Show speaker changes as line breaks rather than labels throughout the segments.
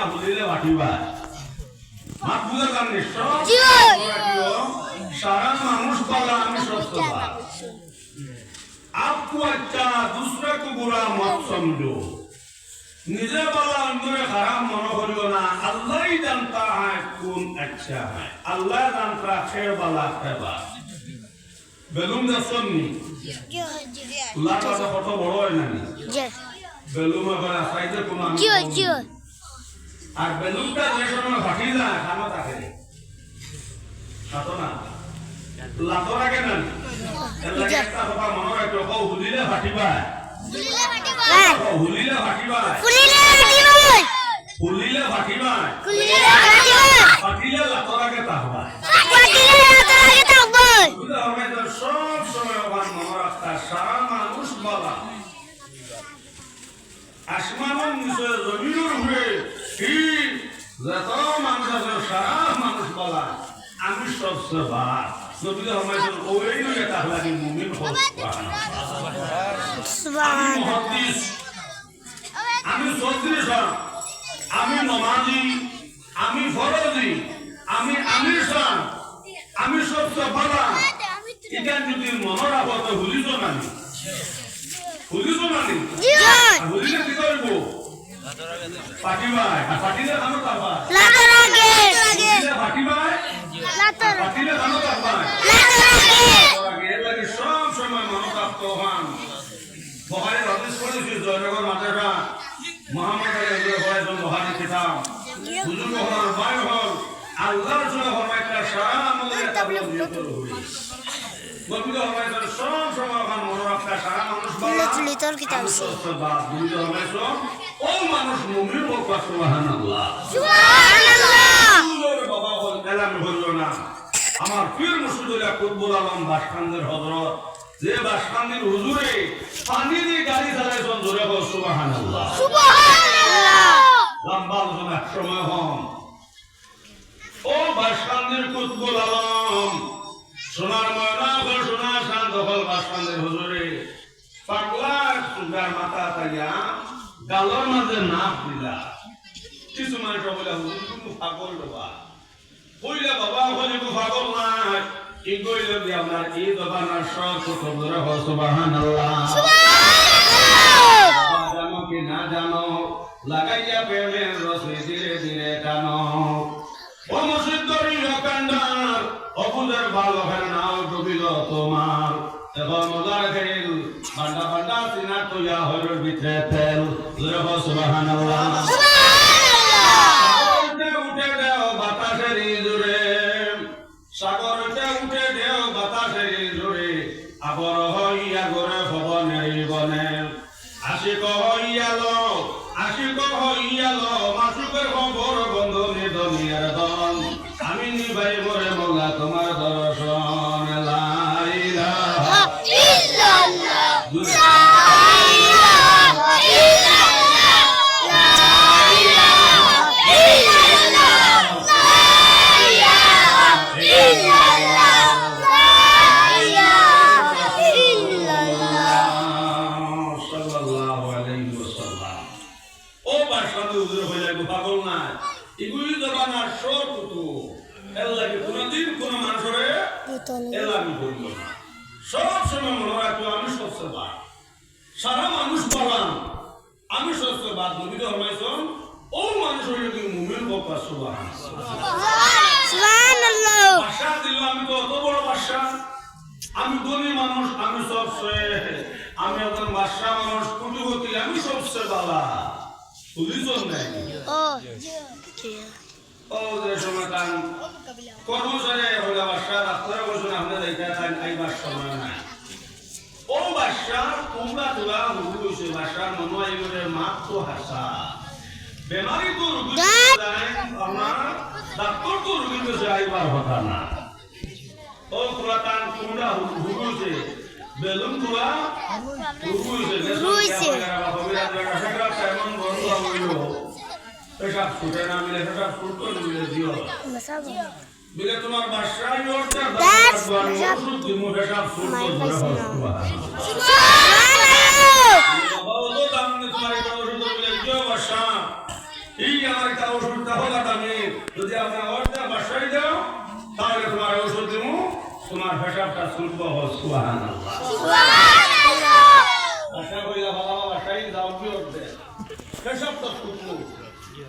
না ভুলিলে ভাটিবা মাত বুঝা জানিস সারা মানুষ বলা আমি সত্যবা आपको अच्छा दूसरे को बुरा मत समझो निजे वाला अंदर खराब मनो करियो ना अल्लाह ही जानता है कौन अच्छा है अल्लाह जानता है वाला है बेलूम दसनी लाटा तो फोटो बड़ो है ना बेलूम अगर साइड को ना और बेलूम का जैसे में फटी जाए खाना ताके खातो ना लातो रखे ना এলাকা একটা কথা মনে রাখো কও হুলিলে ফাটিবা হুলিলে ফাটিবা হুলিলে ফাটিবা ফাটিলে লাতরাকে তাহবা বুঝা হবে তো সব সময় ওখান মনে রাখতা সারা মানুষ বলা আসমানের নিচে জমিনের উপরে ঠিক যত মানুষ আছে সারা মানুষ বলা আমি সবচেয়ে ভালো নবীর হমায়তুল ওয়াইনু এটা হলাকি মুমিন হল সুবহানাল্লাহ মুহাদ্দিস আমি সদৃশ আমি নমাজি আমি ফরজি আমি আমিরসান আমি সবচেয়ে ভালো এটা যদি মনে রাখো তো ভুলিস না জি ভুলিলে কি করব পাটিবা পাটিলে কানো তাবা লাগরাগে পাটিবা পাটিলে কানো তাবা লাগরাগে লাগে সব সময় মনোকাপ্ত হন বুখারীর হাদিস পড়েছি জয়নগর মাদ্রাসা মুহাম্মদ আলী ওয়াইজন বুখারী কিতাব বুজুর্গ হল ভাই হল আল্লাহর জন্য ফরমাইতা সারা আমাদের তাবলীগ করবে নবী হরমাইতা সব সময় হন মনোরাখা সারা মানুষ বলা লিটল কিতাব সুবহানাল্লাহ নবী হরমাইতা ও মানুষ মুমিন ও সুবহানাল্লাহ সুবহানাল্লাহ বাবা বল কালাম হলো না আমার পীর মুর্শিদুল্লাহ কুতুবুল আলম বাসখান্দের হযরত যে বাসখান্দের হুজুরে পানি দিয়ে গাড়ি চালাইছেন জোরে বল সুবহানাল্লাহ সুবহানাল্লাহ লম্বা আলোচনা সময় হন ও বাসখান্দের কুতুবুল আলম সোনার ময়না গো সোনা শান্ত হল বাসখান্দের হুজুরে পাগলা সুগার মাথা তাইয়া গালর মাঝে নাপ দিলা কিছু মানুষ বলে হুজুর তুমি পাগল বাবা কইলে বাবা হলে তো পাগল না কি কইলে কি আপনার এই জবানার সব কত বড় হয় সুবহানাল্লাহ সুবহানাল্লাহ জানো কি না জানো লাগাইয়া প্রেমের রসে ধীরে ধীরে টানো ও মুর্শিদরি কান্ডার অপুদের ভালো হয় নাও ডুবিল তোমার এখন মজার খেল বান্ডা বান্ডা সিনা তুইয়া হরর ভিতরে তেল সুবহানাল্লাহ উঠে দেও বাতাসের জোরে সাগরতে উঠে দেও বাতাসের জোরে আবর হইয়া গরে ভবনের বনে আশিক হইয়ালো মাসুকের খবর বন্ধনে দুনিয়ার দন আমি নিভাই মরে মোলা তোমার দর্শন লা ইলাহা ইল্লাল্লাহ লা ইলাহা ইল্লাল্লাহ লা ইলাহা ইল্লাল্লাহ লা ইলাহা ইল্লাল্লাহ লা ইলাহা ইল্লাল্লাহ সাল্লাল্লাহু আলাইহি ওয়াসাল্লাম ও বাসাতে হুজুর হইলা গো পাগল না এগুলি জবানার সব তো এলাকে কোনদিন কোন মানুষরে এলামি করল না সব সময় মনে রাখো আমি সবচেয়ে বাদ সারা মানুষ বললাম আমি সবচেয়ে বাদ নবীর ফরমাইছেন ও মানুষ হইল কি মুমিন বাবা সুবহানাল্লাহ ভাষা দিল আমি তো অত বড় ভাষা আমি ধনী মানুষ আমি সবচেয়ে আমি একজন ভাষা মানুষ কুটিপতি আমি সবচেয়ে বালা বুঝিস না ও যে সময় কান কর্মচারী হলে বাসা ডাক্তার বলছেন আপনার এইটা খান আইবার সময় নাই ও বাসা তোমরা তোলা হুবু হয়েছে বাসার মনো আইবরে মাত্র হাসা বেমারি তো রুগী আমার ডাক্তার তো রুগী কাছে আইবার কথা না ও তোলা কান তোমরা হুবু হয়েছে বেলুন তোলা হুবু হয়েছে এমন বন্ধ হইল পেশাব ছুটে না মিলে পেশাব ছুটতো মিলে দিও মিলে তোমার বাসায় ওরটা ওষুধ দিমু পেশাব ছুটতো ধরে হসবা বাবা ও তো দামনে তোমার এটা ওষুধ মিলে দিও বাসা এই আমার একটা ওষুধটা হলো আমি যদি আপনার অর্ধেক বাসায় দাও তাহলে তোমার ওষুধ দিব তোমার পেশাবটা শুনবো সুবহানাল্লাহ আশা করি ভালো বাসায় দাও কি অর্ধেক পেশাবটা শুনবো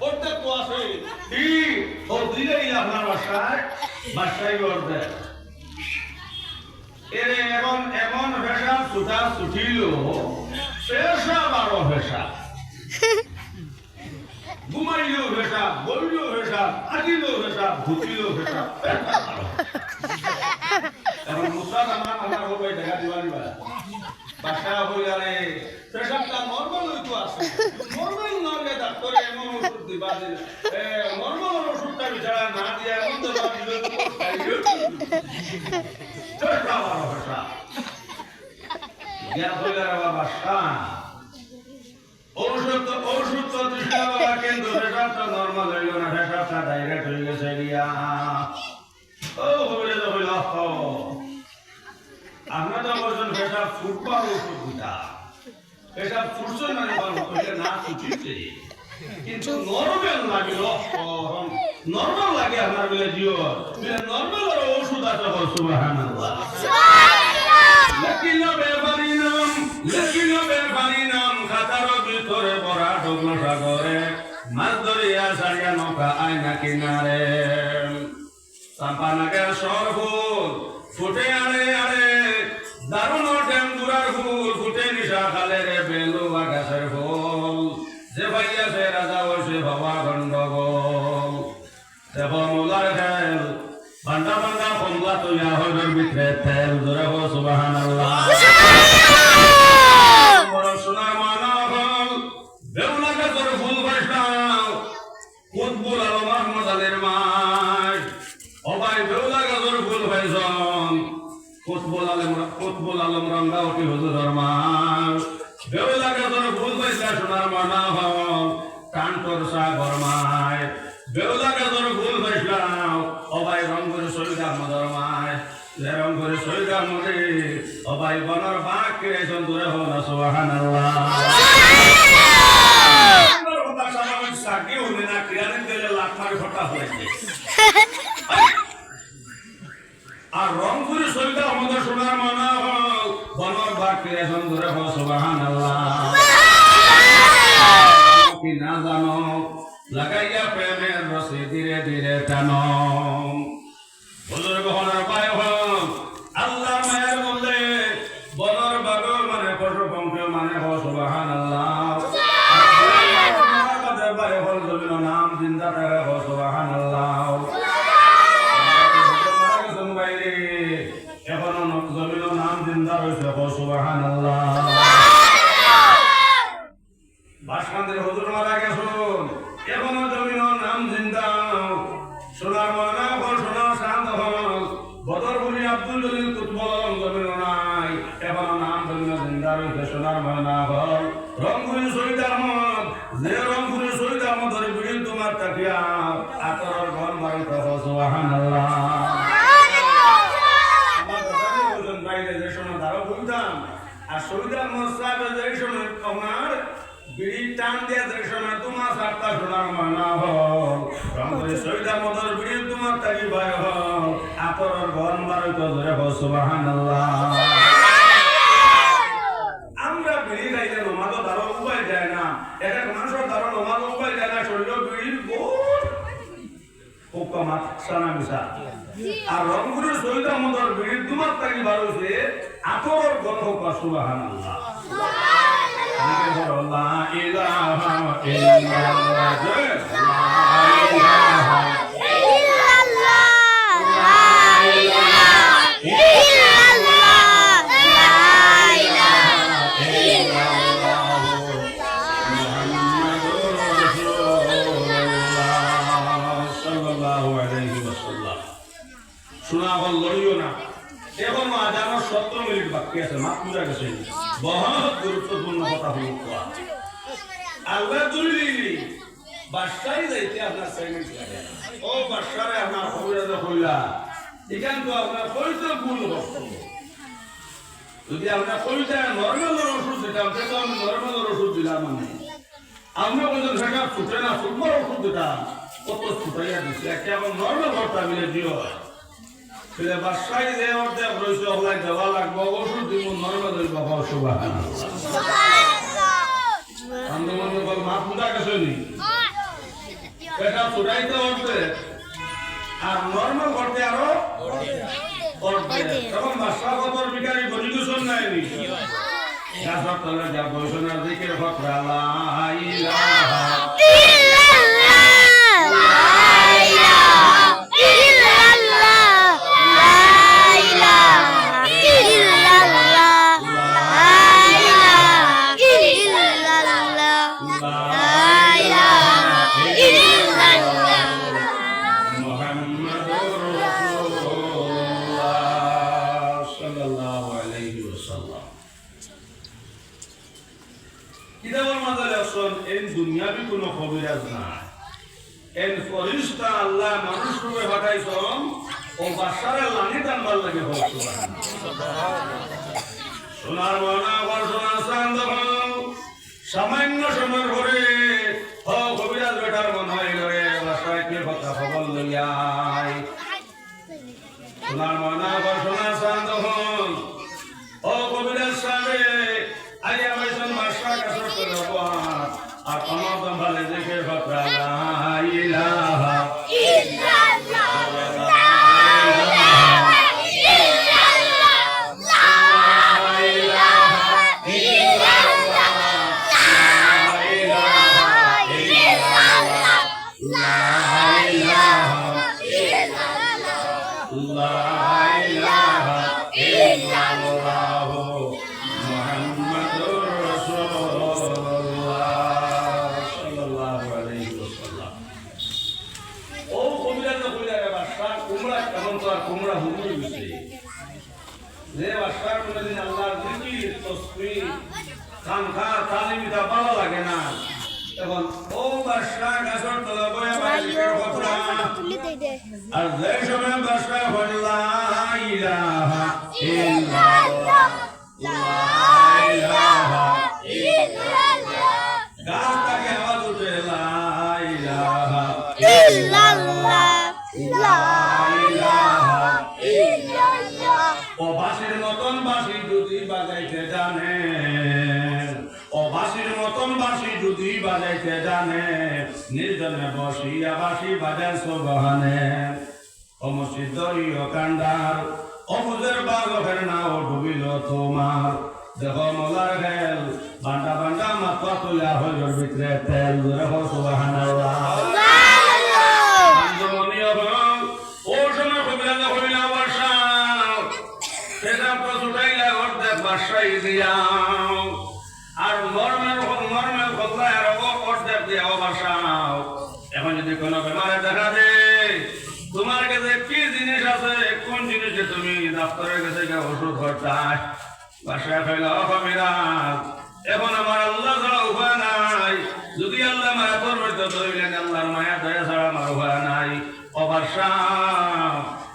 অর্ধেক তো আছে ও দিলেই আপনার বাসায় অর্ধেক এর এমন এমন পেশাব ছুটা ছুটিল পেশাব আরো পেশাব ঘুমাইলেও পেশাব বললেও পেশাব আজিলেও পেশাব ঘুচিলেও পেশাব এখন মুসাদ আমার হবাই দেখা দিবা বাসা হইলে পেশাবটা নর্মাল হইতো আছে নর্মাল নলে ডাক্তারে এমন ওষুধ দিবা নর্মাল ওষুধটা বিচারা না দিয়ে এমন দেবা দিলে ঔষধ তো দৃষ্টা বাবা কিন্তু পেশাবটা নর্মাল হইল না পেশাবটা ডাইরেক্ট হয়ে গেছে আপনার তো বলছেন পেশাব ফুটবার ওষুধ দিতা পেশাব ফুটছে না না ফুটিছে কিন্তু নর্মাল লাগে নর্মাল লাগে আপনার বলে জিও নর্মাল ওষুধ আছে সুবহানাল্লাহ লেকিন বেবানি নাম খাতার ভিতরে পড়া ঢুকলো সাগরে মাছ ধরিয়া সারিয়া নৌকা আয়না কিনারে চাম্পানাকের সর ফুল ফুটে আরে আরে দারুণ টেঙ্গুরার ফুল ফুটে নিশা খালে রে বেলুয়া গাছের ফুল যে ভাইয়া সে রাজা বসে বাবা গন্ডগোল দেব মুলার খেল বান্ডা বান্ডা কমলা তুইয়া হইবের ভিতরে তেল জোরে হো সুবহানাল্লাহ সোনার মানা হল বেউলা গাছের ফুল বৈষ্ণব কুতবুল আলম আহমদ আলীর মাই অবাই বেউলা গাছের ফুল ভাইজন কুতবুল আলম রঙ্গাউটি হুজুরের মাই বেউলা গাছের ফুল ভাইসা সোনার মানা হল কান্তর সাগর মাই বেউলা গাছের ফুল ভাইসলাম অবাই রঙ্গের শহীদ আহমদর মাই রঙ্গের শহীদ আহমদে অবাই বনর বাঘ কিরেছেন দূরে হল না সুবহানাল্লাহ সাকি হলে না ক্রিয়ানের দিলে লাখ মারি ফটা হয়েছে আর রংপুরে শহীদ আহমদের সোনার মানা হল বনর বাঘ কিরেছেন দূরে হল সুবহানাল্লাহ কি না জানো লাগাইয়া প্রেমের রসে ধীরে ধীরে টানো বুজুর্গ হনার পায় হন আল্লাহ মায়ের বললে বনর বাঘ মানে পশু পঙ্খী মানে হ সুবহানাল্লাহ নাম জিন্দা থাকে হ সুবহানাল্লাহ এখনো জমিন নাম জিন্দা রয়েছে হ সুবহানাল্লাহ বাসকান্দের হুজুর মারা গেছুন এখনো জমিন নাম জিন্দা সোনার মানা হল সোনার শান্ত হল বদরপুরি আব্দুল জলিল কুতবল জমিন নাই এখনো নাম জমিন জিন্দা রয়েছে সোনার মানা হল রংপুরি শহীদ আহমদ যে রংপুরি শহীদ আহমদের বিড়ি তোমার তাকিয়া আতর ঘর মারিত হল সুবহানাল্লাহ আমার কথা বলছেন বাইরে যে সময় দাঁড়ো বলতাম আর শহীদ আহমদ সাহেব যে সময় তোমার বিড়ি টান দিয়ে যে সময় তোমার সাতটা সোনার মানা হল রংপুরি শহীদ আহমদের বিড়ি তোমার তাকি ভাই হল আতর ঘর মারিত ধরে হল সুবহানাল্লাহ আমরা বিড়ি খাইলে নমাজও দাঁড়ো উপায় যায় না এক এক মানুষের দাঁড়ো নমাজও উপায় যায় না শরীর বিড়ির গোল হুকুমাত সানা মিশা আর রংপুরের শহীদ আহমদের বিড়ির তোমার তাকি বার হয়েছে আতর ঘর হোক সুবহানাল্লাহ লা ইলাহা ইল্লাল্লাহ লা ইলাহা ইল্লাল্লাহ লা ইলাহা ইল্লাল্লাহ লা ইলাহা ইল্লাল্লাহ মুহাম্মাদুর রাসূলুল্লাহ সাল্লাল্লাহু আলাইহি ওয়াসাল্লাম শোনা বল লইও না এখন আজানের 17 মিনিট বাকি আছে মাত্র পূজা গেছে বহুত গুরুত্বপূর্ণ কথা হলো আল্লাহ দুলিলি বাসায় যাইতে আপনার সেকেন্ড লাগে ও বাসারে আপনার হইয়া যা হইলা এখান তো আপনার কইতে ভুল হচ্ছে যদি আপনার কইতে নরমাল ওষুধ দিতাম তো আমি নরমাল ওষুধ দিলাম মানে আমরা বলছেন সেটা ছুটে না ফুটবল ওষুধ দিতাম কত ছুটাইয়া দিচ্ছে এখন নর্মাল ঘরটা মিলে দিও সেটা বাসায় যে অর্ধেক রয়েছে ওগুলাই দেওয়া লাগবো ওষুধ দিব নর্মাল হইব অসুবিধা আন্দোলন মা পূজা গেছে নি এটা ছুটাইতে অর্ধে আর নর্মাল করতে আরো তখন বাসা খবর বিকারি বলিগুছন নাই নি গাছর তলে যা বৈশনার দিকে ফকরা লা ইলাহা দুনিয়াবি কোনো কবিরাজ না এন ফরিস্তা আল্লাহ মানুষ রূপে পাঠাইছন ও বাসারে লানি টানবার লাগে সোনার মনা বর্ষনা চান্দ সামান্য সময় ধরে ও কবিরাজ বেটার মনে হয় রে বাসায় কে কথা খবর লইয়াই সোনার মনা বর্ষনা চান্দ ও কবিরাজ সাহেব আইয়া বাইছন বাসা কাছে করে আর আমার দম্বালে দেখে ফকরা লা ইলাহা ইল্লাল্লাহ লা ইলাহা ইল্লাল্লাহ লা ইলাহা ইল্লাল্লাহ লা ইলাহা ইল্লাল্লাহ লা ইলাহা ইল্লাল্লাহ মুহাম্মাদুর রাসূলুল্লাহ কুমড়া হুকুম দিছে যে বাসার কোনদিন আল্লাহর জিকির তাসবিহ খানকা তালিম দা ভালো লাগে না এখন ও বাসা গাছর তলা বয়া বাইরের কথা আর যে সময় বাসা হল লা ইলাহা ইল্লাল্লাহ লা ইলাহা ইল্লাল্লাহ গাছ থেকে আওয়াজ উঠে লা ইলাহা ইল্লাল্লাহ লা ও বাঁশির মতন বাঁশি যদি বাজাইতে জানে ও বাঁশির মতন বাঁশি যদি বাজাইতে জানে নির্জনে বসিয়া বাঁশি বাজায় সোবহানে ও মসজিদরি ও কান্ডার ও মুজের বাগফের নাও ডুবিল তোমার দেখো মোলার গেল বান্ডা বান্ডা মাথা তুলা হইল ভিতরে তেল দেখো সুবহানাল্লাহ ও সময় কবিরাজ হইলা বাসা সেটা প্রচুটাইলা অর্ধেক বাসাই দিয়াও আর নর্মেল বদলায় আর অর্ধেক দিয়াও বাসাও এখন যদি কোনো বেমারে দেখা দে তোমার কাছে কি জিনিস আছে কোন জিনিসে তুমি ডাক্তারের কাছে গিয়ে ওষুধ খরচায় বাসায় ফেলা কবিরাজ এখন আমার আল্লাহ ছাড়া উপায় নাই যদি আল্লাহ মায়া করবে ধরলেন আল্লাহর মায়া দয়া ছাড়া আমার উপায় নাই অবাসা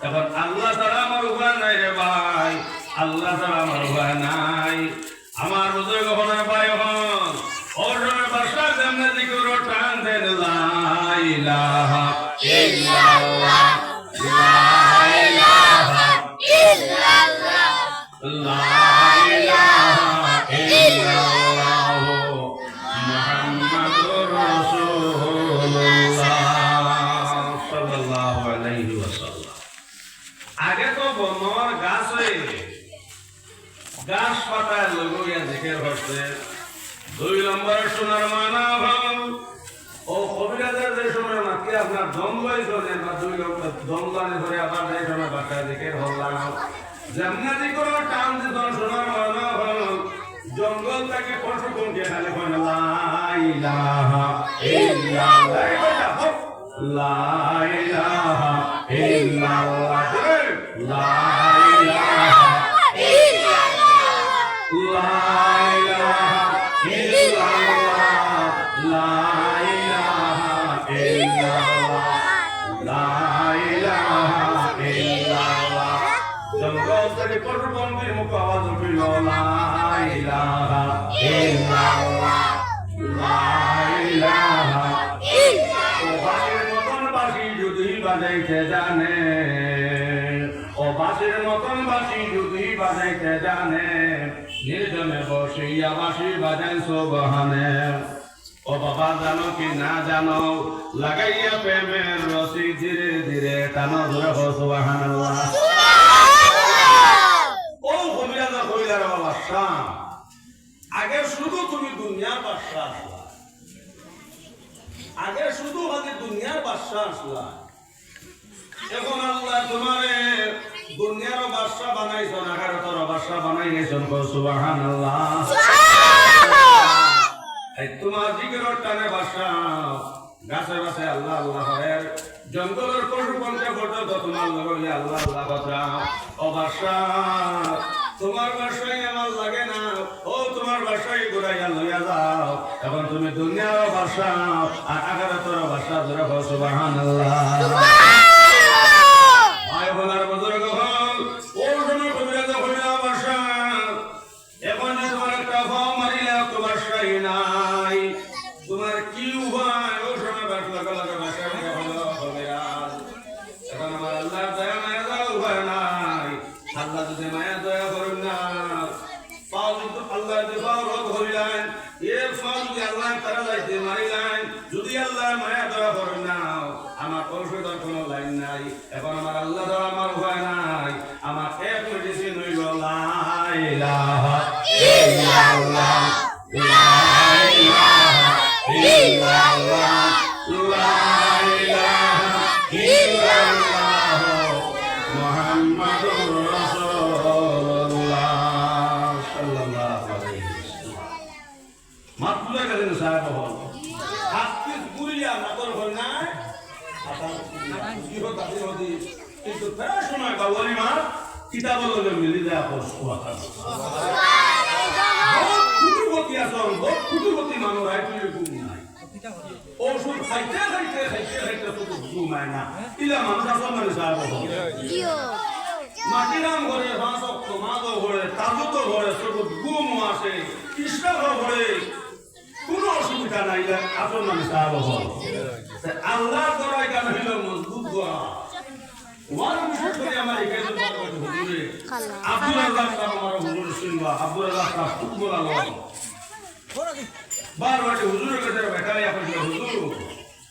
এখন আল্লাহ ছাড়া আমার উপায় নাই রে ভাই আল্লাহ ছাড়া আমার উপায় নাই আমার হৃদয় গহনের ভাই হন ওর সময় বাসা যেমনে দিকে টান দেন লা ইলাহা ইল্লাল্লাহ লা ইলাহা ইল্লাল্লাহ লা ইলাহা ইল্লাল্লাহ মুহাম্মাদুর রাসূলুল্লাহ সাল্লাল্লাহু আলাইহি ওয়াসাল্লাম আগে তো বনর গাছ গাছ পাতায় লগিয়া জিকির করতে 2 নম্বর সোনার মানা ভাঙ ও কবিরাজের যে সময় নাকি আপনার দমলাই চলে বা 2 নম্বর দমলানে ধরে আবার যে সময় বাসায় জিকির হল্লাম যেমন জিকির টান দিত সোনার মানা ভাঙ জঙ্গল থেকে পশু কোনকে খালি কয় লা ইলাহা ইল্লাল্লাহ লা ইলাহা ইল্লাল্লাহ লা ইলাহা লা ইলাহা ইল্লাল্লাহ লা ইলাহা ইল্লাল্লাহ লা ইলাহা ইল্লাল্লাহ জঙ্গল থেকে পশুপঙ্খির মুখ আওয়াজ উঠিল লা ইলাহা ইল্লাল্লাহ লা ইলাহা ও বাঁশির মতন বাঁশি যদি বাজাইতে জানে ও বাঁশির মতন বাঁশি যদি বাজাইতে জানে নির্জনে বসিয়া বাঁশি বাজাই সুবহানে ও বাবা জানো কি না জানো লাগাইয়া প্রেমের রশি ধীরে ধীরে টানো ধরে সুবহানাল্লাহ ও কবিরাজা কইলার বাবা শাম আগে শুধু তুমি দুনিয়ার বাদশা আসলা আগে শুধু আগে দুনিয়ার বাদশা আসলা এখন আল্লাহ তোমারে দুনিয়ার বাদশা বানাইছো না আখিরাতের বাদশা বানাই গেছেন সুবহানাল্লাহ এই তোমার জিকিরের টানে বাদশা গাছে গাছে আল্লাহ আল্লাহ হয় জঙ্গলের পশু পঞ্চে পর্যন্ত তোমার লগে আল্লাহ আল্লাহ কথা ও বাদশা তোমার বাসায় আমার লাগে না ও তোমার বাসায় ঘুরাইয়া লইয়া যাও এখন তুমি দুনিয়ার বাসা আর আখিরাতের বাসা ধরে সুবহানাল্লাহ আয় বলার বুজুর্গ হল ও সময় কবিরাজ হইলা বাসা এখন তোমার একটা ভাও মারিলে তোমার সাই নাই তোমার কি উপায় ও সময় বাস লাগা লাগা বাসা হলো কবিরাজ এখন আমার আল্লাহ দয়া মায়া দাও উপায় নাই আল্লাহ যদি মায়া দয়া করুন না পাও কিন্তু আল্লাহ যদি পাও রোধ হইলেন এ পাও যদি আল্লাহ তারা যাইতে মারিলেন যদি আল্লাহ মায়া দয়া করুন না আমার ঔষধের কোনো লাইন নাই এখন আমার আল্লাহ দ্বারা আমার উপায় নাই আমার এক মেডিসিন হইল লা ইলাহা ইল্লাল্লাহ লা ইলাহা ইল্লাল্লাহ লা ইলাহা ইল্লাল্লাহ মুহাম্মাদুর রাসূলুল্লাহ সাল্লাল্লাহু আলাইহি ওয়াসাল্লাম মাতুলা গেলেন সাহেব হল আজকে গুরিয়া নাগর হল না কি হতো তাদের হদি কিন্তু প্রায় সময় বাবুলি মা কিতাব লগে মিলি যায় পড়া বহুত কুটুবতী আসল বহুত কুটুবতী মানুষ আইতুলে ঘুম নাই ওষুধ খাইতে খাইতে খাইতে খাইতে তো ঘুমায় না ইলা মানুষ আসল মানে সাহেব হল মাটিরাম ঘরে ভাষক মাদো ঘরে তাজুত ঘরে সব ঘুম আসে কৃষ্ণ ঘরে কোনো অসুবিধা নাই আসল মানে সাহেব হল আল্লাহ দরাই গান হইল মজবুত দোয়া ওয়ার বিশেষ করে আমার এখানে বলতে হুজুরে আব্দুল রাজ্জাক সাহেব আমার হুজুর শুনবা আব্দুল রাজ্জাক সাহেব খুব বলা লোক বারবার হুজুরের কাছে বেটাই আপনি হুজুর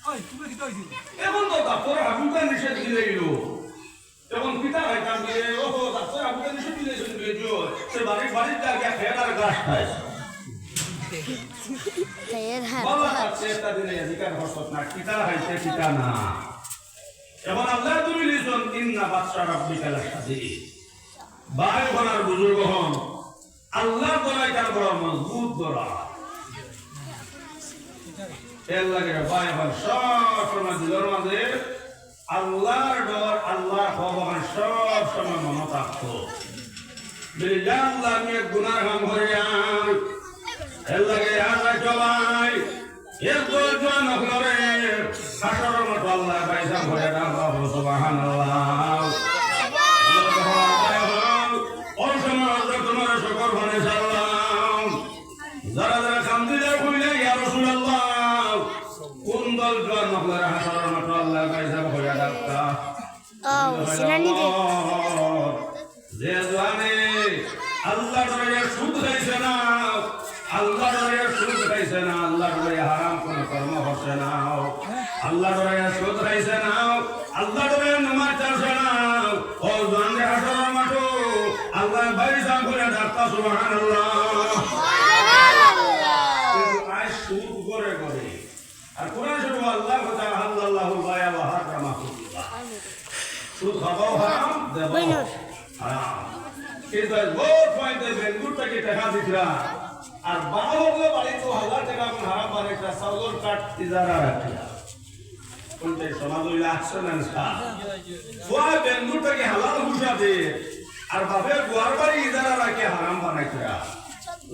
ওই তুমি কি কইছিস এখন তো তারপরে আবুকা নিষেধ দিলেইল এখন পিতা খাইতাম দিয়ে ওহো তারপরে আবুকা নিষেধ দিলেইছিল গেছো সে বাড়ি বাড়ির জায়গা খেলার গাছ খায় বাবা চেষ্টা দিলে অধিকার হসত না কিতা হাইছে কিতা না এখন আল্লাহ তুমি লিখন ইন্না বাদশা রাব্বিকা লাশাদীদ বাই বলার বুজুর্গ হন আল্লাহ দরাই তার বড় মজবুত দরা এর লাগে বাই বল সব সময় দিলর মাঝে আল্লাহর ডর আল্লাহ ভগবান সব সময় মনে থাকতো বিল্লাহ আল্লাহ আমি গুনাহ কাম করিয়াম এলাকে আল্লাহ জবাই এর দোজন করে হাসর মত আল্লাহ পয়সা ভরে দাও সুবহানাল্লাহ ও সমাজ তোমার শুকর বনে সালাম যারা যারা কামদিলে কইলে ইয়া রাসূলুল্লাহ কোন দল জন করে হাসর মত আল্লাহ পয়সা ভরে দাও সিনানি যে জানে আল্লাহ দরবারে সুদ গাইছে না আল্লাহ দরবারে সুদ গাইছে না আল্লাহ দরবারে হারাম কোন কর্ম হচ্ছে না আল্লাহ দরবারে সুদ গাইছে না আল্লাহ দরবারে নামাজ চাইছে না ও জানে হাসর মাঠো আল্লাহ বাইসা করে ডাক্তা সুবহানাল্লাহ কিন্তু আজ সুদ করে করে আর কোরআন শরীফে আল্লাহ তাআলা হালাল্লাহু বায়া ওয়া হারামা সুদ খাওয়া হারাম দেওয়া হারাম কিন্তু বহুত পয়েন্টে বেঙ্গুরটাকে টাকা দিতরা আর বাবা হলো বাড়ি তো 1000 টাকা কোন হারাম পারে একটা সাউলর কাট ইজারা রাখা কোনতে সমাজ হইলা আসছে না সোয়া বেঙ্গুরটাকে হালাল ঘুষা দে আর বাপের গোয়ার বাড়ি ইজারা রাখে হারাম বানাইতরা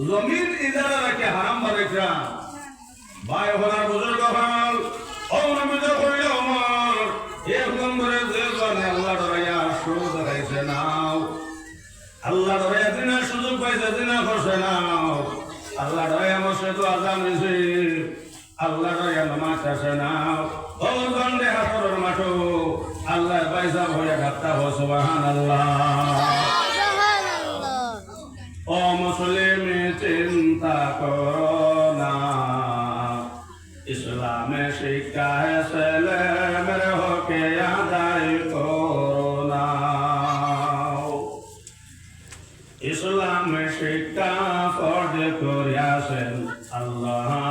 জমিন ইজারা রাখে হারাম বানাইতরা ভাই হলার বুজুর্গ হল ও নবীজ কইল ওমর এক নম্বরে যে জানে আল্লাহ দরাইয়া সুদ গাইছে নাও আল্লাহ দয়া দিনা সুযোগ পাইছে দিনা করছে না আল্লাহ দয়া মসে তো আজান দিছে আল্লাহ নামাজ আসে না ও গন্ডে হাসরের মাঠো আল্লাহ পয়সা ভরে ঘাটতা হো সুবহানাল্লাহ ও মুসলিম চিন্তা করো না ইসলামে শিক্ষায় ছেলে মেরে হকে আদায় করো না ইসলামে শিক্ষা ফরজ করিয়াছেন আল্লাহ